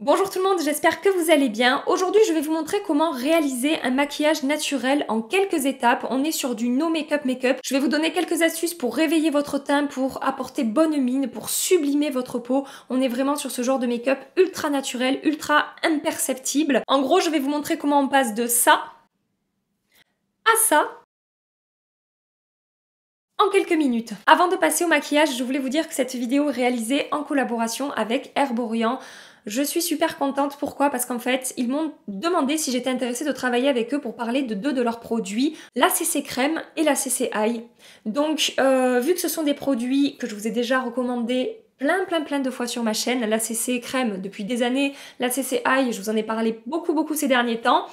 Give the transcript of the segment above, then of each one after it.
Bonjour tout le monde, j'espère que vous allez bien. Aujourd'hui, je vais vous montrer comment réaliser un maquillage naturel en quelques étapes. On est sur du no make-up make-up. Je vais vous donner quelques astuces pour réveiller votre teint, pour apporter bonne mine, pour sublimer votre peau. On est vraiment sur ce genre de make-up ultra naturel, ultra imperceptible. En gros, je vais vous montrer comment on passe de ça à ça en quelques minutes. Avant de passer au maquillage, je voulais vous dire que cette vidéo est réalisée en collaboration avec Herborian. Je suis super contente, pourquoi? Parce qu'en fait, ils m'ont demandé si j'étais intéressée de travailler avec eux pour parler de deux de leurs produits, la CC Crème et la CC Eye. Donc, vu que ce sont des produits que je vous ai déjà recommandés plein de fois sur ma chaîne, la CC Crème depuis des années, la CC Eye, je vous en ai parlé beaucoup ces derniers temps.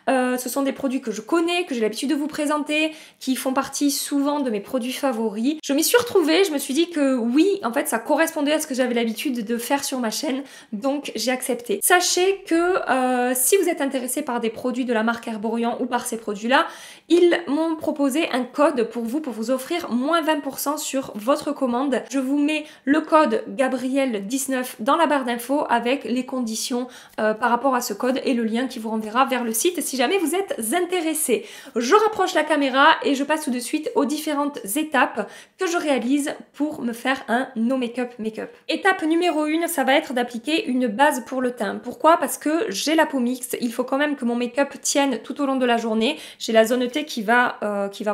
Ce sont des produits que je connais, que j'ai l'habitude de vous présenter, qui font partie souvent de mes produits favoris. Je m'y suis retrouvée, je me suis dit que oui, en fait, ça correspondait à ce que j'avais l'habitude de faire sur ma chaîne, donc j'ai accepté. Sachez que si vous êtes intéressé par des produits de la marque Herborian ou par ces produits-là, ils m'ont proposé un code pour vous offrir moins 20% sur votre commande. Je vous mets le code Gabrielle19 dans la barre d'infos avec les conditions par rapport à ce code et le lien qui vous renverra vers le site si jamais vous êtes intéressé. Je rapproche la caméra et je passe tout de suite aux différentes étapes que je réalise pour me faire un no make-up make-up. Étape numéro 1, ça va être d'appliquer une base pour le teint. Pourquoi? Parce que j'ai la peau mixte, il faut quand même que mon make-up tienne tout au long de la journée. J'ai la zone T qui va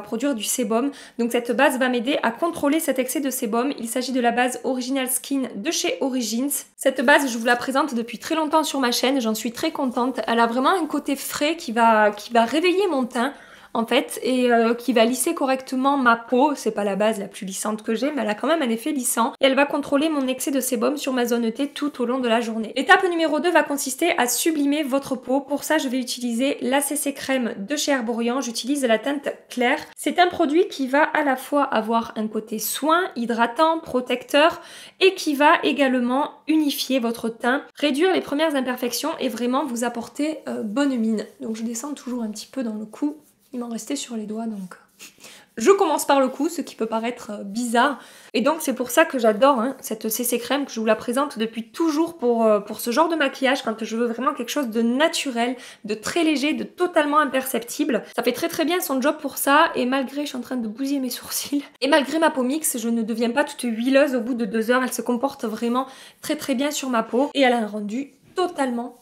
produire du sébum, donc cette base va m'aider à contrôler cet excès de sébum. Il s'agit de la base Original Skin de chez Origins. Cette base, je vous la présente depuis très longtemps sur ma chaîne, j'en suis très contente. Elle a vraiment un côté frais qui va réveiller mon teint en fait et qui va lisser correctement ma peau. C'est pas la base la plus lissante que j'ai, mais elle a quand même un effet lissant et elle va contrôler mon excès de sébum sur ma zone T tout au long de la journée. L'étape numéro 2 va consister à sublimer votre peau. Pour ça, je vais utiliser la CC Crème de chez Herborian. J'utilise la teinte claire. C'est un produit qui va à la fois avoir un côté soin, hydratant, protecteur et qui va également unifier votre teint, réduire les premières imperfections et vraiment vous apporter bonne mine. Donc je descends toujours un petit peu dans le cou. Il m'en restait sur les doigts, donc je commence par le cou, ce qui peut paraître bizarre. Et donc c'est pour ça que j'adore cette CC Crème, que je vous la présente depuis toujours pour ce genre de maquillage, quand je veux vraiment quelque chose de naturel, de très léger, de totalement imperceptible. Ça fait très bien son job pour ça, et malgré, je suis en train de bousiller mes sourcils, et malgré ma peau mixte, je ne deviens pas toute huileuse au bout de 2 heures. Elle se comporte vraiment très bien sur ma peau, et elle a un rendu totalement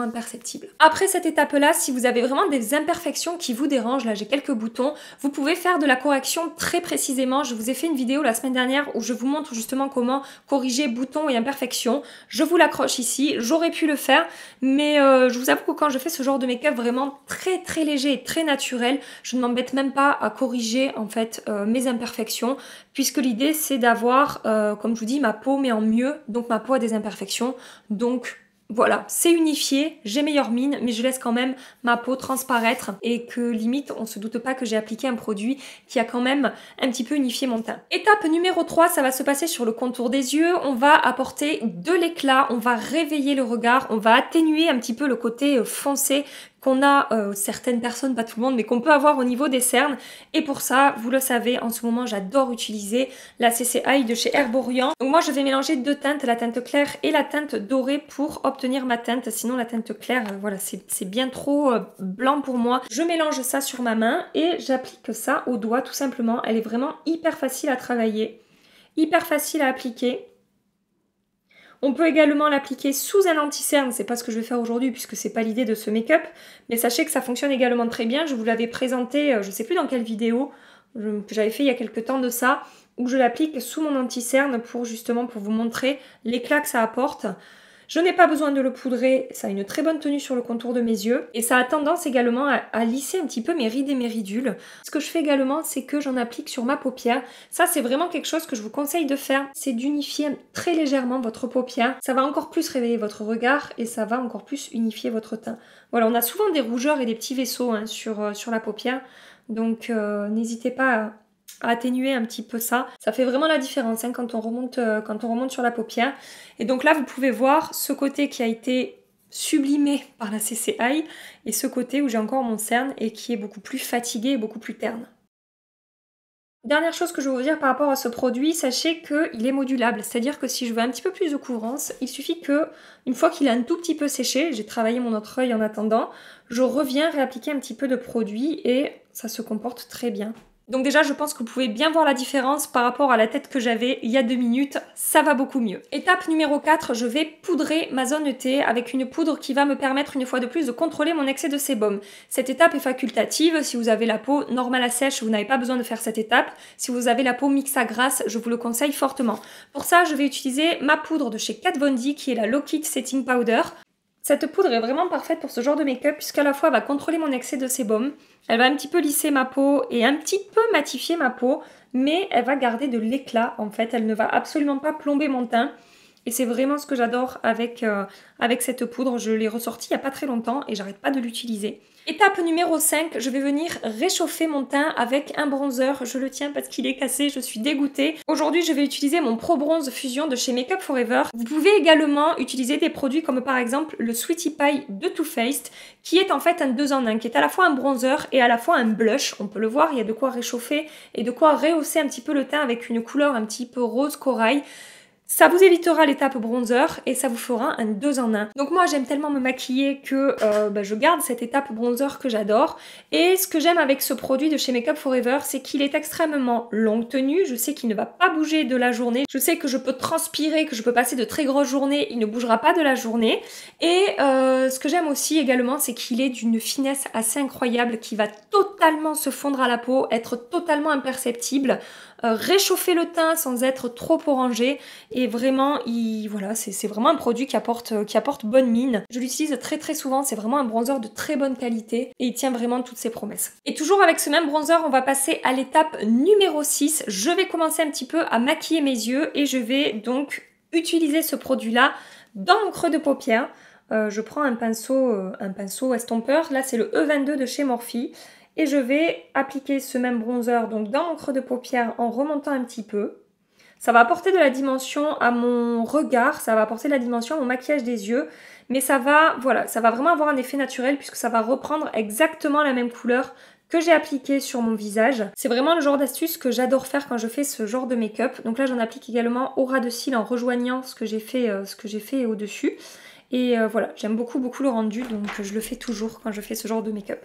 imperceptible. Après cette étape-là, si vous avez vraiment des imperfections qui vous dérangent, là j'ai quelques boutons, vous pouvez faire de la correction très précisément. Je vous ai fait une vidéo la semaine dernière où je vous montre justement comment corriger boutons et imperfections. Je vous l'accroche ici, j'aurais pu le faire, mais je vous avoue que quand je fais ce genre de make-up vraiment très léger et très naturel, je ne m'embête même pas à corriger en fait mes imperfections, puisque l'idée c'est d'avoir, comme je vous dis, ma peau mais en mieux, donc ma peau a des imperfections, donc voilà, c'est unifié, j'ai meilleure mine, mais je laisse quand même ma peau transparaître et que limite, on se doute pas que j'ai appliqué un produit qui a quand même un petit peu unifié mon teint. Étape numéro 3, ça va se passer sur le contour des yeux. On va apporter de l'éclat, on va réveiller le regard, on va atténuer un petit peu le côté foncé qu'on a, certaines personnes, pas tout le monde, mais qu'on peut avoir au niveau des cernes. Et pour ça, vous le savez, en ce moment, j'adore utiliser la CC Eye de chez Herborian. Donc moi, je vais mélanger deux teintes, la teinte claire et la teinte dorée pour obtenir ma teinte. Sinon, la teinte claire, voilà, c'est bien trop blanc pour moi. Je mélange ça sur ma main et j'applique ça au doigt, tout simplement. Elle est vraiment hyper facile à travailler, hyper facile à appliquer. On peut également l'appliquer sous un anti-cerne, c'est pas ce que je vais faire aujourd'hui puisque c'est pas l'idée de ce make-up, mais sachez que ça fonctionne également très bien. Je vous l'avais présenté, je sais plus dans quelle vidéo, que j'avais fait il y a quelques temps de ça, où je l'applique sous mon anti-cerne pour justement pour vous montrer l'éclat que ça apporte. Je n'ai pas besoin de le poudrer, ça a une très bonne tenue sur le contour de mes yeux et ça a tendance également à lisser un petit peu mes rides et mes ridules. Ce que je fais également, c'est que j'en applique sur ma paupière. Ça, c'est vraiment quelque chose que je vous conseille de faire, c'est d'unifier très légèrement votre paupière. Ça va encore plus réveiller votre regard et ça va encore plus unifier votre teint. Voilà, on a souvent des rougeurs et des petits vaisseaux sur la paupière, donc n'hésitez pas à atténuer un petit peu ça. Ça fait vraiment la différence quand on remonte sur la paupière. Et donc là, vous pouvez voir ce côté qui a été sublimé par la CC Eye et ce côté où j'ai encore mon cerne et qui est beaucoup plus fatigué et beaucoup plus terne. Dernière chose que je veux vous dire par rapport à ce produit, sachez qu'il est modulable, c'est-à-dire que si je veux un petit peu plus de couvrance, il suffit que, une fois qu'il a un tout petit peu séché, j'ai travaillé mon autre œil en attendant, je reviens réappliquer un petit peu de produit et ça se comporte très bien. Donc déjà, je pense que vous pouvez bien voir la différence par rapport à la tête que j'avais il y a 2 minutes, ça va beaucoup mieux. Étape numéro 4, je vais poudrer ma zone T avec une poudre qui va me permettre une fois de plus de contrôler mon excès de sébum. Cette étape est facultative, si vous avez la peau normale à sèche, vous n'avez pas besoin de faire cette étape. Si vous avez la peau mixte à grasse, je vous le conseille fortement. Pour ça, je vais utiliser ma poudre de chez Kat Von D qui est la Low Kit Setting Powder. Cette poudre est vraiment parfaite pour ce genre de make-up puisqu'à la fois elle va contrôler mon excès de sébum, elle va un petit peu lisser ma peau et un petit peu matifier ma peau, mais elle va garder de l'éclat en fait, elle ne va absolument pas plomber mon teint. Et c'est vraiment ce que j'adore avec cette poudre, je l'ai ressortie il n'y a pas très longtemps et j'arrête pas de l'utiliser. Étape numéro 5, je vais venir réchauffer mon teint avec un bronzer. Je le tiens parce qu'il est cassé, je suis dégoûtée. Aujourd'hui, je vais utiliser mon Pro Bronze Fusion de chez Make Up For Ever. Vous pouvez également utiliser des produits comme par exemple le Sweetie Pie de Too Faced, qui est en fait un 2 en 1, qui est à la fois un bronzer et à la fois un blush. On peut le voir, il y a de quoi réchauffer et de quoi rehausser un petit peu le teint avec une couleur un petit peu rose corail. Ça vous évitera l'étape bronzer et ça vous fera un 2 en 1. Donc moi j'aime tellement me maquiller que je garde cette étape bronzer que j'adore. Et ce que j'aime avec ce produit de chez Make Up For Ever, c'est qu'il est extrêmement longue tenue. Je sais qu'il ne va pas bouger de la journée. Je sais que je peux transpirer, que je peux passer de très grosses journées. Il ne bougera pas de la journée. Et ce que j'aime aussi également, c'est qu'il est d'une finesse assez incroyable qui va totalement se fondre à la peau, être totalement imperceptible. Réchauffer le teint sans être trop orangé et vraiment voilà, c'est vraiment un produit qui apporte bonne mine. Je l'utilise très très souvent, c'est vraiment un bronzer de très bonne qualité et il tient vraiment toutes ses promesses. Et toujours avec ce même bronzer, on va passer à l'étape numéro 6. Je vais commencer un petit peu à maquiller mes yeux et je vais donc utiliser ce produit là dans mon creux de paupière. Je prends un pinceau estompeur, là c'est le E22 de chez Morphe. Et je vais appliquer ce même bronzer donc dans mon creux de paupière en remontant un petit peu. Ça va apporter de la dimension à mon regard, ça va apporter de la dimension à mon maquillage des yeux. Mais ça va vraiment avoir un effet naturel puisque ça va reprendre exactement la même couleur que j'ai appliqué sur mon visage. C'est vraiment le genre d'astuce que j'adore faire quand je fais ce genre de make-up. Donc là j'en applique également au ras de cils en rejoignant ce que j'ai fait au-dessus. Et voilà, j'aime beaucoup le rendu donc je le fais toujours quand je fais ce genre de make-up.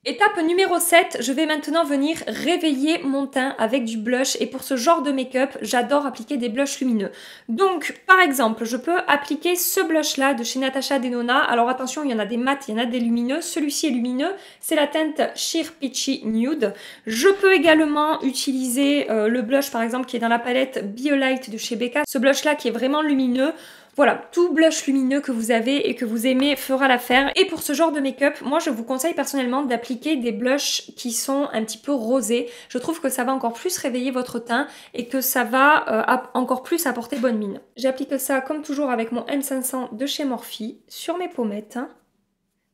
Étape numéro 7, je vais maintenant venir réveiller mon teint avec du blush et pour ce genre de make-up, j'adore appliquer des blushs lumineux. Donc par exemple, je peux appliquer ce blush là de chez Natasha Denona. Alors attention, il y en a des mat, il y en a des lumineux. Celui-ci est lumineux, c'est la teinte Sheer Peachy Nude. Je peux également utiliser le blush par exemple qui est dans la palette Be A Light de chez Becca. Ce blush là qui est vraiment lumineux. Voilà, tout blush lumineux que vous avez et que vous aimez fera l'affaire. Et pour ce genre de make-up, moi je vous conseille personnellement d'appliquer des blushs qui sont un petit peu rosés. Je trouve que ça va encore plus réveiller votre teint et que ça va encore plus apporter bonne mine. J'applique ça comme toujours avec mon M500 de chez Morphe sur mes pommettes.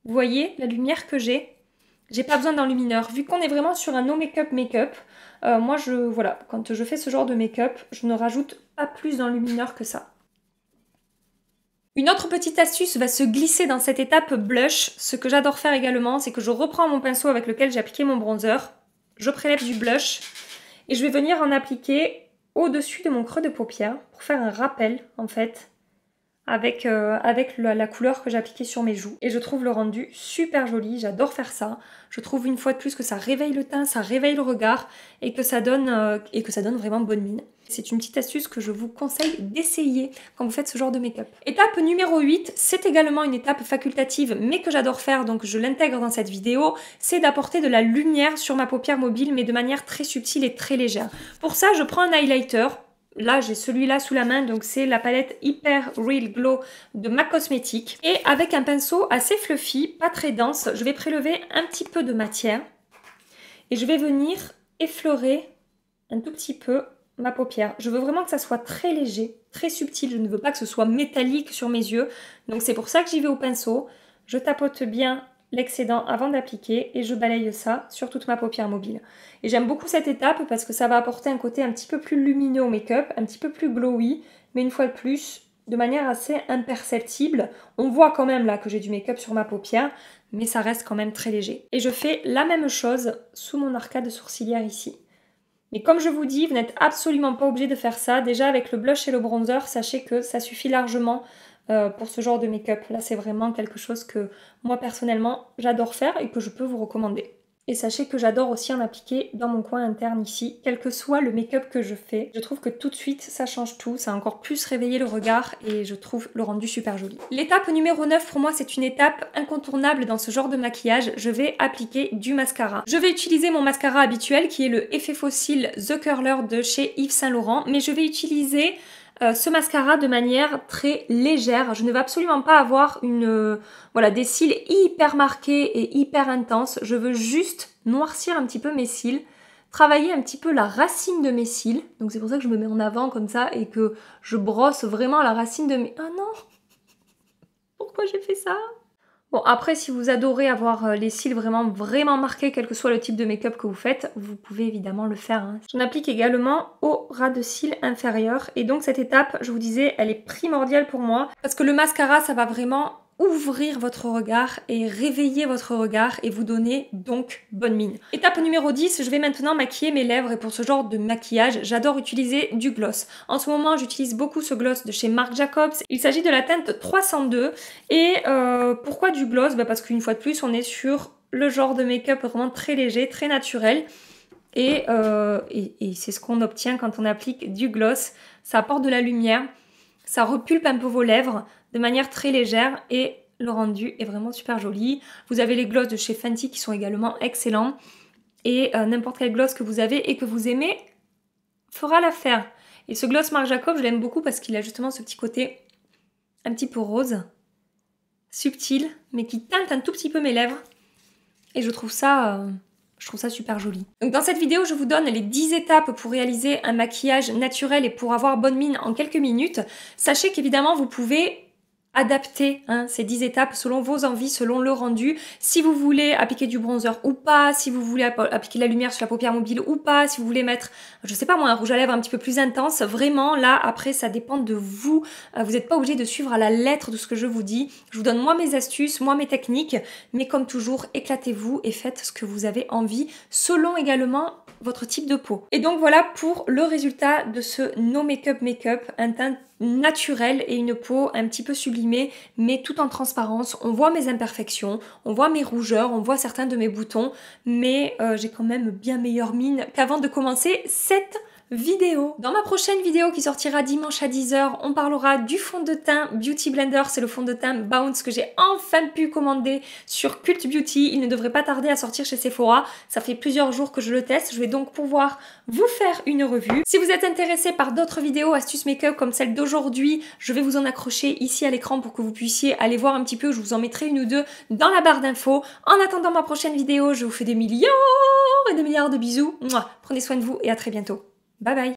Vous voyez la lumière que j'ai? J'ai pas besoin d'enlumineur. Vu qu'on est vraiment sur un no make-up make-up, moi voilà, quand je fais ce genre de make-up, je ne rajoute pas plus d'enlumineur que ça. Une autre petite astuce va se glisser dans cette étape blush. Ce que j'adore faire également, c'est que je reprends mon pinceau avec lequel j'ai appliqué mon bronzer, je prélève du blush et je vais venir en appliquer au-dessus de mon creux de paupière pour faire un rappel en fait avec la couleur que j'ai appliquée sur mes joues. Et je trouve le rendu super joli, j'adore faire ça. Je trouve une fois de plus que ça réveille le teint, ça réveille le regard et que ça donne vraiment bonne mine. C'est une petite astuce que je vous conseille d'essayer quand vous faites ce genre de make-up. Étape numéro 8, c'est également une étape facultative mais que j'adore faire donc je l'intègre dans cette vidéo, c'est d'apporter de la lumière sur ma paupière mobile mais de manière très subtile et très légère. Pour ça, je prends un highlighter. Là, j'ai celui-là sous la main, donc c'est la palette Hyper Real Glow de MAC Cosmetics. Et avec un pinceau assez fluffy, pas très dense, je vais prélever un petit peu de matière. Et je vais venir effleurer un tout petit peu ma paupière. Je veux vraiment que ça soit très léger, très subtil. Je ne veux pas que ce soit métallique sur mes yeux. Donc c'est pour ça que j'y vais au pinceau. Je tapote bien l'excédent avant d'appliquer et je balaye ça sur toute ma paupière mobile. Et j'aime beaucoup cette étape parce que ça va apporter un côté un petit peu plus lumineux au make-up, un petit peu plus glowy, mais une fois de plus, de manière assez imperceptible. On voit quand même là que j'ai du make-up sur ma paupière, mais ça reste quand même très léger. Et je fais la même chose sous mon arcade sourcilière ici. Mais comme je vous dis, vous n'êtes absolument pas obligé de faire ça. Déjà avec le blush et le bronzer, sachez que ça suffit largement pour ce genre de make-up. Là, c'est vraiment quelque chose que moi personnellement, j'adore faire et que je peux vous recommander. Et sachez que j'adore aussi en appliquer dans mon coin interne ici, quel que soit le make-up que je fais. Je trouve que tout de suite, ça change tout, ça a encore plus réveillé le regard et je trouve le rendu super joli. L'étape numéro 9, pour moi, c'est une étape incontournable dans ce genre de maquillage. Je vais appliquer du mascara. Je vais utiliser mon mascara habituel qui est le Effet Fossile The Curler de chez Yves Saint Laurent, mais je vais utiliser ce mascara de manière très légère. Je ne veux absolument pas avoir voilà, des cils hyper marqués et hyper intenses. Je veux juste noircir un petit peu mes cils, travailler un petit peu la racine de mes cils. Donc c'est pour ça que je me mets en avant comme ça et que je brosse vraiment la racine de mes... Ah non! Pourquoi j'ai fait ça? Bon, après, si vous adorez avoir les cils vraiment marqués, quel que soit le type de make-up que vous faites, vous pouvez évidemment le faire. Hein. J'en applique également au ras de cils inférieur. Et donc, cette étape, je vous disais, elle est primordiale pour moi. Parce que le mascara, ça va vraiment ouvrir votre regard et réveiller votre regard et vous donner donc bonne mine. Étape numéro 10, je vais maintenant maquiller mes lèvres et pour ce genre de maquillage, j'adore utiliser du gloss. En ce moment, j'utilise beaucoup ce gloss de chez Marc Jacobs. Il s'agit de la teinte 302 et pourquoi du gloss? Parce qu'une fois de plus, on est sur le genre de make-up vraiment très léger, très naturel. Et c'est ce qu'on obtient quand on applique du gloss. Ça apporte de la lumière, ça repulpe un peu vos lèvres de manière très légère et le rendu est vraiment super joli. Vous avez les gloss de chez Fenty qui sont également excellents. Et n'importe quel gloss que vous avez et que vous aimez fera l'affaire. Et ce gloss Marc Jacobs, je l'aime beaucoup parce qu'il a justement ce petit côté un petit peu rose, subtil, mais qui teinte un tout petit peu mes lèvres. Et je trouve ça super joli. Donc dans cette vidéo, je vous donne les 10 étapes pour réaliser un maquillage naturel et pour avoir bonne mine en quelques minutes. Sachez qu'évidemment, vous pouvez adapter ces 10 étapes selon vos envies, selon le rendu. Si vous voulez appliquer du bronzer ou pas, si vous voulez appliquer de la lumière sur la paupière mobile ou pas, si vous voulez mettre, je sais pas moi, un rouge à lèvres un petit peu plus intense, vraiment là, après, ça dépend de vous. Vous n'êtes pas obligé de suivre à la lettre de ce que je vous dis. Je vous donne moi mes astuces, moi mes techniques, mais comme toujours, éclatez-vous et faites ce que vous avez envie, selon également votre type de peau. Et donc voilà pour le résultat de ce No Makeup Makeup, un teint naturel et une peau un petit peu sublimée, mais tout en transparence. On voit mes imperfections, on voit mes rougeurs, on voit certains de mes boutons, mais j'ai quand même bien meilleure mine qu'avant de commencer cette vidéo. Dans ma prochaine vidéo qui sortira dimanche à 10 h, on parlera du fond de teint Beauty Blender. C'est le fond de teint Bounce que j'ai enfin pu commander sur Cult Beauty. Il ne devrait pas tarder à sortir chez Sephora. Ça fait plusieurs jours que je le teste. Je vais donc pouvoir vous faire une revue. Si vous êtes intéressé par d'autres vidéos astuces make-up comme celle d'aujourd'hui, je vais vous en accrocher ici à l'écran pour que vous puissiez aller voir un petit peu. Je vous en mettrai une ou deux dans la barre d'infos. En attendant ma prochaine vidéo, je vous fais des milliards et des milliards de bisous. Mouah. Prenez soin de vous et à très bientôt. Bye bye!